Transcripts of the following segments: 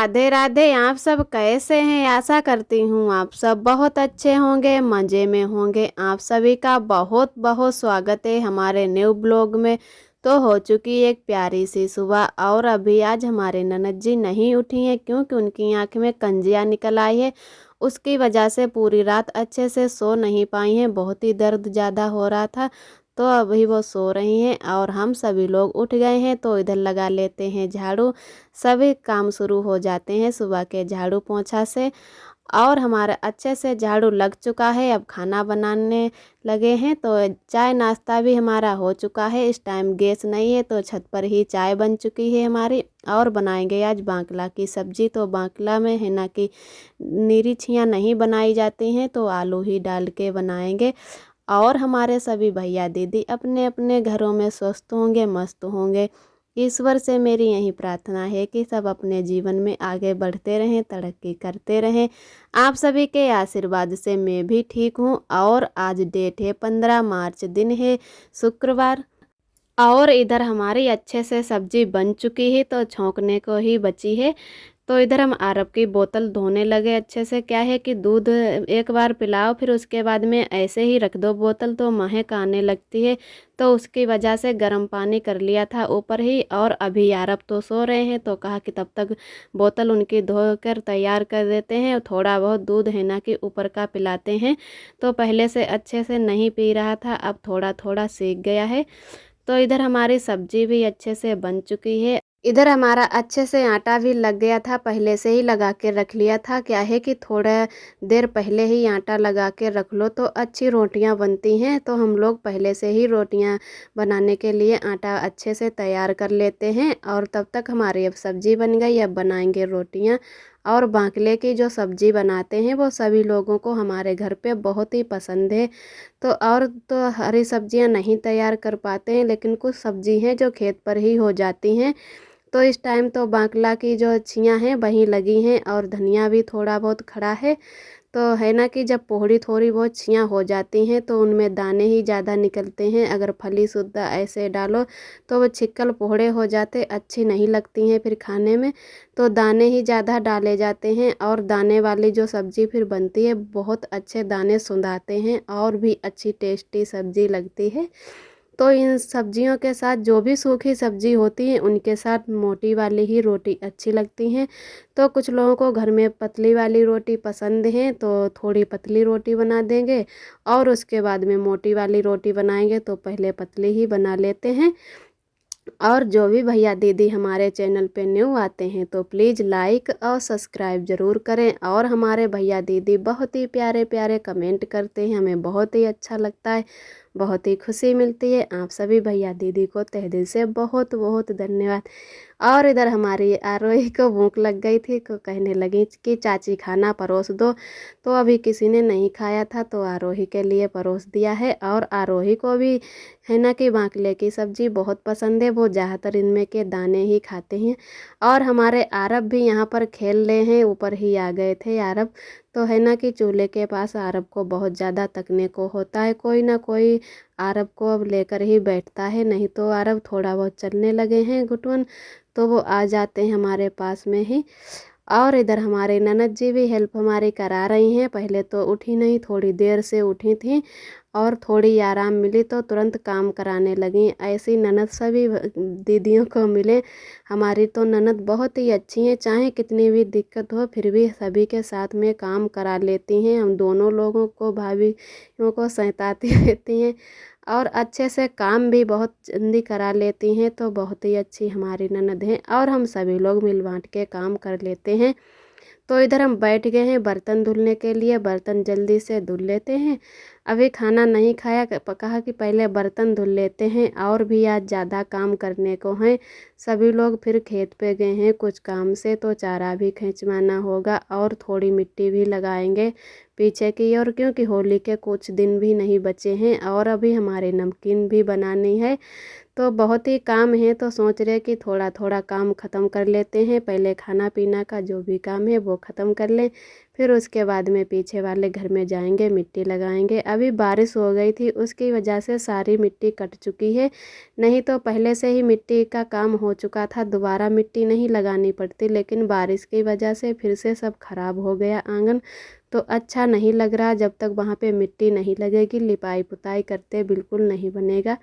राधे राधे। आप सब कैसे हैं? आशा करती हूँ आप सब बहुत अच्छे होंगे, मज़े में होंगे। आप सभी का बहुत बहुत स्वागत है हमारे न्यू ब्लॉग में। तो हो चुकी एक प्यारी सी सुबह और अभी आज हमारे ननद जी नहीं उठी हैं क्योंकि उनकी आँख में कंजिया निकल आई है। उसकी वजह से पूरी रात अच्छे से सो नहीं पाई हैं, बहुत ही दर्द ज़्यादा हो रहा था। तो अभी वो सो रही हैं और हम सभी लोग उठ गए हैं। तो इधर लगा लेते हैं झाड़ू। सभी काम शुरू हो जाते हैं सुबह के झाड़ू पोंछा से। और हमारा अच्छे से झाड़ू लग चुका है, अब खाना बनाने लगे हैं। तो चाय नाश्ता भी हमारा हो चुका है। इस टाइम गैस नहीं है तो छत पर ही चाय बन चुकी है हमारी। और बनाएंगे आज बांकला की सब्ज़ी। तो बांकला में है ना कि निरीछियाँ नहीं बनाई जाती हैं, तो आलू ही डाल के बनाएंगे। और हमारे सभी भैया दीदी अपने अपने घरों में स्वस्थ होंगे, मस्त होंगे। ईश्वर से मेरी यही प्रार्थना है कि सब अपने जीवन में आगे बढ़ते रहें, तरक्की करते रहें। आप सभी के आशीर्वाद से मैं भी ठीक हूँ। और आज डेट है 15 मार्च, दिन है शुक्रवार। और इधर हमारी अच्छे से सब्जी बन चुकी है तो छौंकने को ही बची है। तो इधर हम अरब की बोतल धोने लगे अच्छे से। क्या है कि दूध एक बार पिलाओ फिर उसके बाद में ऐसे ही रख दो बोतल तो महक आने लगती है। तो उसकी वजह से गर्म पानी कर लिया था ऊपर ही। और अभी अरब तो सो रहे हैं तो कहा कि तब तक बोतल उनकी धो कर तैयार कर देते हैं और थोड़ा बहुत दूध है ना कि ऊपर का पिलाते हैं। तो पहले से अच्छे से नहीं पी रहा था, अब थोड़ा थोड़ा सीख गया है। तो इधर हमारी सब्जी भी अच्छे से बन चुकी है। इधर हमारा अच्छे से आटा भी लग गया था, पहले से ही लगा के रख लिया था। क्या है कि थोड़ा देर पहले ही आटा लगा के रख लो तो अच्छी रोटियां बनती हैं। तो हम लोग पहले से ही रोटियां बनाने के लिए आटा अच्छे से तैयार कर लेते हैं। और तब तक हमारी अब सब्जी बन गई, अब बनाएंगे रोटियां। और बांकले की जो सब्जी बनाते हैं वो सभी लोगों को हमारे घर पे बहुत ही पसंद है। तो और तो हरी सब्जियां नहीं तैयार कर पाते हैं, लेकिन कुछ सब्जी हैं जो खेत पर ही हो जाती हैं। तो इस टाइम तो बांकला की जो छियाँ हैं वहीं लगी हैं और धनिया भी थोड़ा बहुत खड़ा है। तो है ना कि जब पोहड़ी थोड़ी बहुत छियाँ हो जाती हैं तो उनमें दाने ही ज़्यादा निकलते हैं। अगर फली सुद्धा ऐसे डालो तो वो छिक्कल पोहड़े हो जाते, अच्छी नहीं लगती हैं फिर खाने में। तो दाने ही ज़्यादा डाले जाते हैं और दाने वाली जो सब्ज़ी फिर बनती है बहुत अच्छे दाने सुंधाते हैं और भी अच्छी टेस्टी सब्ज़ी लगती है। तो इन सब्जियों के साथ जो भी सूखी सब्जी होती है उनके साथ मोटी वाली ही रोटी अच्छी लगती हैं। तो कुछ लोगों को घर में पतली वाली रोटी पसंद है तो थोड़ी पतली रोटी बना देंगे और उसके बाद में मोटी वाली रोटी बनाएंगे। तो पहले पतली ही बना लेते हैं। और जो भी भैया दीदी हमारे चैनल पे न्यू आते हैं तो प्लीज़ लाइक और सब्सक्राइब ज़रूर करें। और हमारे भैया दीदी बहुत ही प्यारे प्यारे कमेंट करते हैं, हमें बहुत ही अच्छा लगता है, बहुत ही खुशी मिलती है। आप सभी भैया दीदी को तहे दिल से बहुत बहुत धन्यवाद। और इधर हमारी आरोही को भूख लग गई थी तो कहने लगी कि चाची खाना परोस दो। तो अभी किसी ने नहीं खाया था तो आरोही के लिए परोस दिया है। और आरोही को भी है ना कि बांकले की सब्ज़ी बहुत पसंद है, वो ज़्यादातर इनमें के दाने ही खाते हैं। और हमारे आरब भी यहाँ पर खेल रहे हैं, ऊपर ही आ गए थे आरब। तो है ना कि चूल्हे के पास आरब को बहुत ज़्यादा तकने को होता है, कोई ना कोई आरब को अब लेकर ही बैठता है। नहीं तो आरब थोड़ा बहुत चलने लगे हैं घुटवन तो वो आ जाते हैं हमारे पास में ही। और इधर हमारे ननद जी भी हेल्प हमारी करा रही हैं। पहले तो उठी नहीं, थोड़ी देर से उठी थी और थोड़ी आराम मिली तो तुरंत काम कराने लगी। ऐसी ननद सभी दीदियों को मिले। हमारी तो ननद बहुत ही अच्छी हैं, चाहे कितनी भी दिक्कत हो फिर भी सभी के साथ में काम करा लेती हैं। हम दोनों लोगों को भाभीयों को सहताती रहती हैं और अच्छे से काम भी बहुत जल्दी करा लेती हैं। तो बहुत ही अच्छी हमारी ननद हैं और हम सभी लोग मिल बांट के काम कर लेते हैं। तो इधर हम बैठ गए हैं बर्तन धुलने के लिए, बर्तन जल्दी से धुल लेते हैं। अभी खाना नहीं खाया, कहा कि पहले बर्तन धुल लेते हैं और भी आज ज़्यादा काम करने को हैं। सभी लोग फिर खेत पे गए हैं कुछ काम से तो चारा भी खिंचवाना होगा और थोड़ी मिट्टी भी लगाएंगे पीछे की ओर, क्योंकि होली के कुछ दिन भी नहीं बचे हैं और अभी हमारे नमकीन भी बनानी है। तो बहुत ही काम है तो सोच रहे कि थोड़ा थोड़ा काम ख़त्म कर लेते हैं। पहले खाना पीना का जो भी काम है वो ख़त्म कर लें, फिर उसके बाद में पीछे वाले घर में जाएंगे, मिट्टी लगाएंगे। अभी बारिश हो गई थी उसकी वजह से सारी मिट्टी कट चुकी है, नहीं तो पहले से ही मिट्टी का काम हो चुका था, दोबारा मिट्टी नहीं लगानी पड़ती। लेकिन बारिश की वजह से फिर से सब खराब हो गया आंगन, तो अच्छा नहीं लग रहा। जब तक वहाँ पे मिट्टी नहीं लगेगी लिपाई पुताई करते बिल्कुल नहीं बनेगा।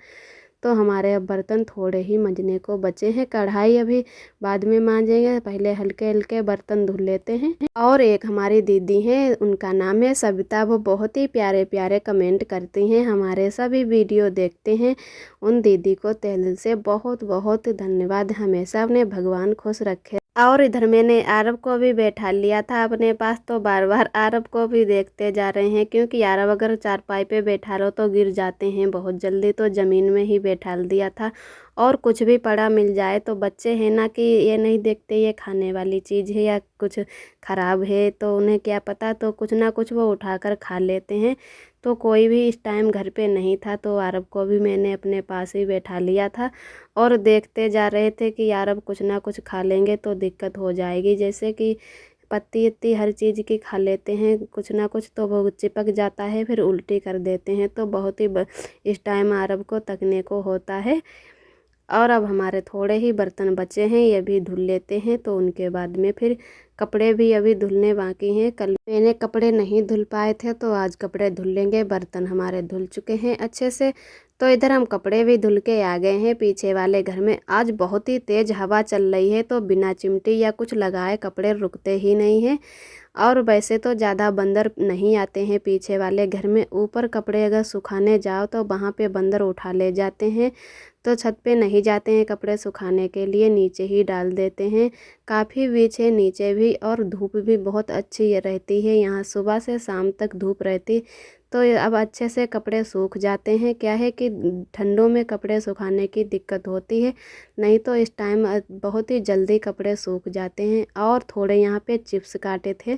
तो हमारे अब बर्तन थोड़े ही मंजने को बचे हैं, कढ़ाई अभी बाद में मांजेंगे, पहले हल्के हल्के बर्तन धुल लेते हैं। और एक हमारी दीदी हैं, उनका नाम है सविता, वो बहुत ही प्यारे प्यारे कमेंट करती हैं, हमारे सभी वीडियो देखते हैं। उन दीदी को तहे दिल से बहुत बहुत धन्यवाद, हमेशा उन्हें भगवान खुश रखे। और इधर मैंने आरब को भी बैठा लिया था अपने पास, तो बार बार आरब को भी देखते जा रहे हैं, क्योंकि आरब अगर चारपाई पे बैठा रहो तो गिर जाते हैं बहुत जल्दी, तो ज़मीन में ही बैठा दिया था। और कुछ भी पड़ा मिल जाए तो बच्चे हैं ना कि ये नहीं देखते ये खाने वाली चीज़ है या कुछ ख़राब है, तो उन्हें क्या पता, तो कुछ ना कुछ वो उठाकर खा लेते हैं। तो कोई भी इस टाइम घर पे नहीं था, तो आरब को भी मैंने अपने पास ही बैठा लिया था और देखते जा रहे थे कि आरब कुछ ना कुछ खा लेंगे तो दिक्कत हो जाएगी। जैसे कि पत्ती इत्ती हर चीज़ की खा लेते हैं कुछ ना कुछ, तो वो चिपक जाता है फिर उल्टी कर देते हैं, तो बहुत ही इस टाइम आरब को तकने को होता है। और अब हमारे थोड़े ही बर्तन बचे हैं, ये भी धुल लेते हैं, तो उनके बाद में फिर कपड़े भी अभी धुलने बाकी हैं। कल मैंने कपड़े नहीं धुल पाए थे, तो आज कपड़े धुल लेंगे। बर्तन हमारे धुल चुके हैं अच्छे से। तो इधर हम कपड़े भी धुल के आ गए हैं पीछे वाले घर में। आज बहुत ही तेज़ हवा चल रही है, तो बिना चिमटी या कुछ लगाए कपड़े रुकते ही नहीं हैं। और वैसे तो ज़्यादा बंदर नहीं आते हैं पीछे वाले घर में, ऊपर कपड़े अगर सुखाने जाओ तो वहाँ पे बंदर उठा ले जाते हैं, तो छत पे नहीं जाते हैं कपड़े सुखाने के लिए, नीचे ही डाल देते हैं। काफ़ी बीच है नीचे भी, और धूप भी बहुत अच्छी रहती है यहाँ, सुबह से शाम तक धूप रहती, तो अब अच्छे से कपड़े सूख जाते हैं। क्या है कि ठंडों में कपड़े सुखाने की दिक्कत होती है, नहीं तो इस टाइम बहुत ही जल्दी कपड़े सूख जाते हैं। और थोड़े यहाँ पे चिप्स काटे थे,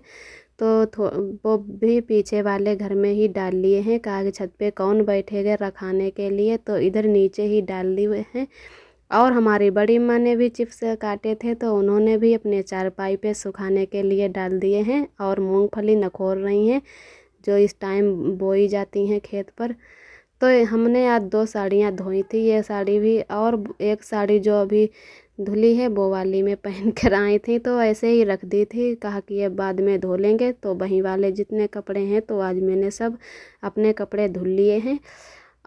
तो वो भी पीछे वाले घर में ही डाल लिए हैं, कहा छत पे कौन बैठेगा रखाने के लिए, तो इधर नीचे ही डाल दिए हैं। और हमारी बड़ी माँ ने भी चिप्स काटे थे, तो उन्होंने भी अपने चारपाई पे सुखाने के लिए डाल दिए हैं। और मूंगफली नखोर रही हैं जो इस टाइम बोई जाती हैं खेत पर। तो हमने आज 2 साड़ियाँ धोई थी, ये साड़ी भी और एक साड़ी जो अभी धुली है वो वाली में पहन कर आई थी, तो ऐसे ही रख दी थी, कहा कि ये बाद में धो लेंगे। तो वहीं वाले जितने कपड़े हैं तो आज मैंने सब अपने कपड़े धुल लिए हैं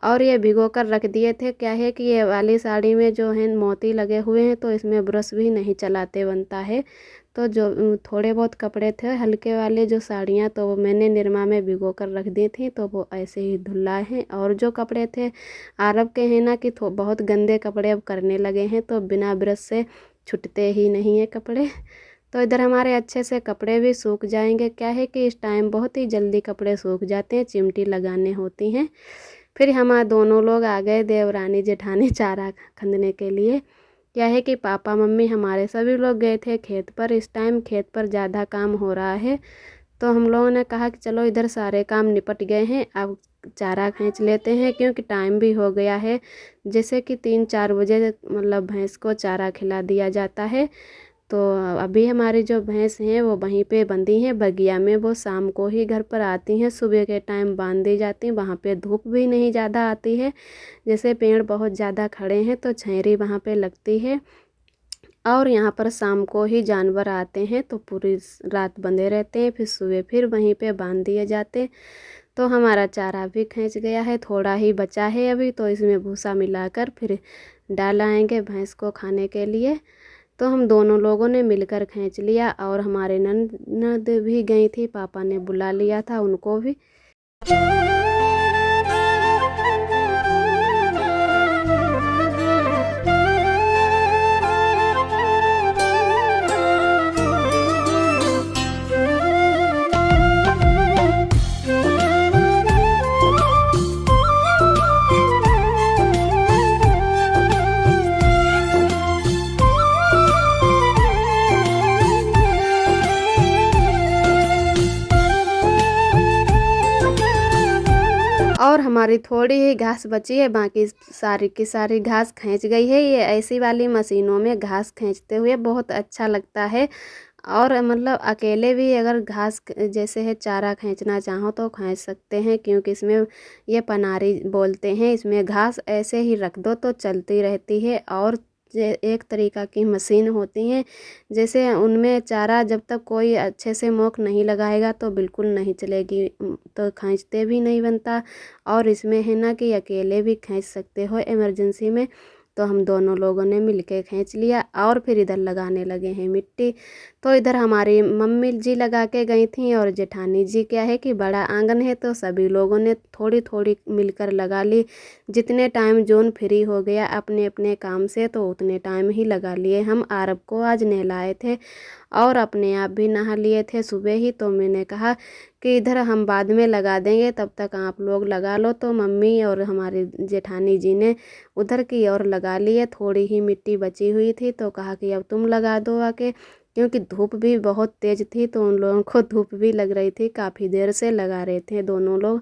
और ये भिगो कर रख दिए थे। क्या है कि ये वाली साड़ी में जो है मोती लगे हुए हैं, तो इसमें ब्रश भी नहीं चलाते बनता है। तो जो थोड़े बहुत कपड़े थे हल्के वाले जो साड़ियाँ, तो वो मैंने निरमा में भिगो कर रख दी थी, तो वो ऐसे ही धुलाए हैं। और जो कपड़े थे आरब के हैं ना कि बहुत गंदे कपड़े अब करने लगे हैं, तो बिना ब्रश से छूटते ही नहीं है कपड़े। तो इधर हमारे अच्छे से कपड़े भी सूख जाएंगे। क्या है कि इस टाइम बहुत ही जल्दी कपड़े सूख जाते हैं, चिमटी लगाने होती हैं। फिर हम दोनों लोग आ गए देवरानी जेठानी चारा खंदने के लिए। क्या है कि पापा मम्मी हमारे सभी लोग गए थे खेत पर, इस टाइम खेत पर ज़्यादा काम हो रहा है, तो हम लोगों ने कहा कि चलो इधर सारे काम निपट गए हैं, अब चारा खींच लेते हैं, क्योंकि टाइम भी हो गया है। जैसे कि 3-4 बजे मतलब भैंस को चारा खिला दिया जाता है। तो अभी हमारी जो भैंस हैं वो वहीं पे बंधी हैं बगिया में, वो शाम को ही घर पर आती हैं, सुबह के टाइम बांध दी जाती हैं। वहाँ पे धूप भी नहीं ज़्यादा आती है, जैसे पेड़ बहुत ज़्यादा खड़े हैं तो छायरी वहाँ पे लगती है। और यहाँ पर शाम को ही जानवर आते हैं, तो पूरी रात बंधे रहते हैं, फिर सुबह फिर वहीं पे बांध दिए जाते। तो हमारा चारा भी खींच गया है, थोड़ा ही बचा है अभी, तो इसमें भूसा मिलाकर फिर डाल आएंगे भैंस को खाने के लिए। तो हम दोनों लोगों ने मिलकर खींच लिया, और हमारे ननद भी गई थी, पापा ने बुला लिया था उनको भी। और हमारी थोड़ी ही घास बची है, बाकी सारी की सारी घास खींच गई है। ये ऐसी वाली मशीनों में घास खींचते हुए बहुत अच्छा लगता है। और मतलब अकेले भी अगर घास जैसे है चारा खींचना चाहो तो खींच सकते हैं, क्योंकि इसमें ये पनारी बोलते हैं, इसमें घास ऐसे ही रख दो तो चलती रहती है। और एक तरीका की मशीन होती हैं, जैसे उनमें चारा जब तक कोई अच्छे से मोक नहीं लगाएगा तो बिल्कुल नहीं चलेगी, तो खींचते भी नहीं बनता। और इसमें है ना कि अकेले भी खींच सकते हो इमरजेंसी में। तो हम दोनों लोगों ने मिलके खींच लिया और फिर इधर लगाने लगे हैं मिट्टी। तो इधर हमारी मम्मी जी लगा के गई थी और जेठानी जी क्या है कि बड़ा आंगन है तो सभी लोगों ने थोड़ी थोड़ी मिलकर लगा ली। जितने टाइम जोन फ्री हो गया अपने अपने काम से तो उतने टाइम ही लगा लिए। हम आरब को आज नहलाए थे और अपने आप भी नहा लिए थे सुबह ही। तो मैंने कहा कि इधर हम बाद में लगा देंगे, तब तक आप लोग लगा लो। तो मम्मी और हमारी जेठानी जी ने उधर की ओर लगा लिए। थोड़ी ही मिट्टी बची हुई थी तो कहा कि अब तुम लगा दो आके, क्योंकि धूप भी बहुत तेज़ थी तो उन लोगों को धूप भी लग रही थी, काफ़ी देर से लगा रहे थे दोनों लोग।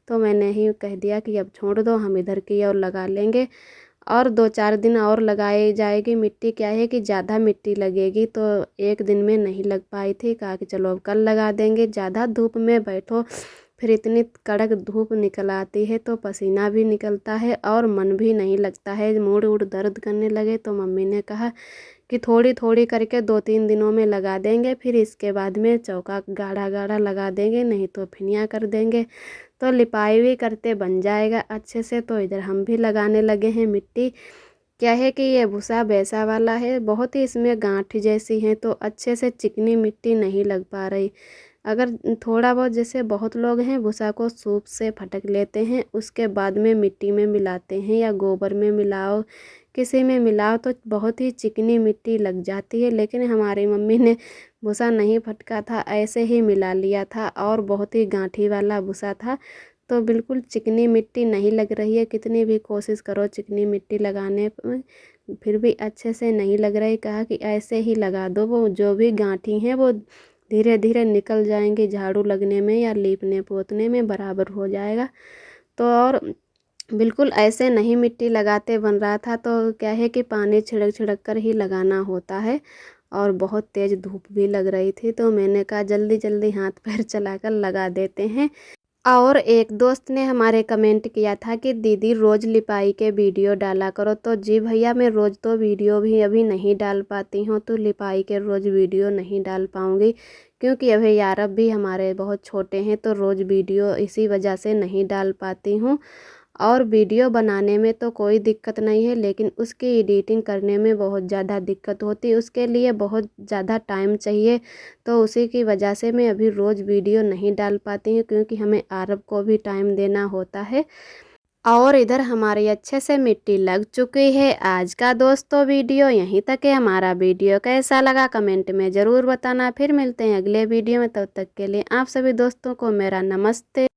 तो मैंने ही कह दिया कि अब छोड़ दो, हम इधर की ओर लगा लेंगे और 2-4 दिन और लगाई जाएगी मिट्टी। क्या है कि ज़्यादा मिट्टी लगेगी तो एक दिन में नहीं लग पाई थी, कहा कि चलो अब कल लगा देंगे। ज़्यादा धूप में बैठो फिर इतनी कड़क धूप निकल आती है तो पसीना भी निकलता है और मन भी नहीं लगता है, मूड वूड दर्द करने लगे। तो मम्मी ने कहा कि थोड़ी थोड़ी करके 2-3 दिनों में लगा देंगे, फिर इसके बाद में चौका गाढ़ा गाढ़ा लगा देंगे, नहीं तो फिनिया कर देंगे तो लिपाई भी करते बन जाएगा अच्छे से। तो इधर हम भी लगाने लगे हैं मिट्टी। क्या है कि ये भूसा भैंसा वाला है, बहुत ही इसमें गांठ जैसी है तो अच्छे से चिकनी मिट्टी नहीं लग पा रही। अगर थोड़ा बहुत, जैसे बहुत लोग हैं भूसा को सूप से फटक लेते हैं उसके बाद में मिट्टी में मिलाते हैं या गोबर में मिलाओ, किसी में मिलाओ तो बहुत ही चिकनी मिट्टी लग जाती है। लेकिन हमारी मम्मी ने भूसा नहीं फटका था, ऐसे ही मिला लिया था और बहुत ही गांठी वाला भूसा था तो बिल्कुल चिकनी मिट्टी नहीं लग रही है। कितनी भी कोशिश करो चिकनी मिट्टी लगाने में फिर भी अच्छे से नहीं लग रही। कहा कि ऐसे ही लगा दो, वो जो भी गांठी हैं वो धीरे धीरे निकल जाएंगी, झाड़ू लगने में या लीपने पोतने में बराबर हो जाएगा। तो और बिल्कुल ऐसे नहीं मिट्टी लगाते बन रहा था। तो क्या है कि पानी छिड़क छिड़क कर ही लगाना होता है और बहुत तेज़ धूप भी लग रही थी तो मैंने कहा जल्दी जल्दी हाथ पैर चलाकर लगा देते हैं। और एक दोस्त ने हमारे कमेंट किया था कि दीदी रोज़ लिपाई के वीडियो डाला करो। तो जी भैया, मैं रोज़ तो वीडियो भी अभी नहीं डाल पाती हूँ, तो लिपाई के रोज़ वीडियो नहीं डाल पाऊँगी क्योंकि अभी यारब भी हमारे बहुत छोटे हैं तो रोज़ वीडियो इसी वजह से नहीं डाल पाती हूँ। और वीडियो बनाने में तो कोई दिक्कत नहीं है, लेकिन उसकी एडिटिंग करने में बहुत ज़्यादा दिक्कत होती है, उसके लिए बहुत ज़्यादा टाइम चाहिए। तो उसी की वजह से मैं अभी रोज़ वीडियो नहीं डाल पाती हूँ क्योंकि हमें आरब को भी टाइम देना होता है। और इधर हमारी अच्छे से मिट्टी लग चुकी है। आज का दोस्तों वीडियो यहीं तक है। हमारा वीडियो कैसा लगा कमेंट में ज़रूर बताना। फिर मिलते हैं अगले वीडियो में, तब तक के लिए आप सभी दोस्तों को मेरा नमस्ते।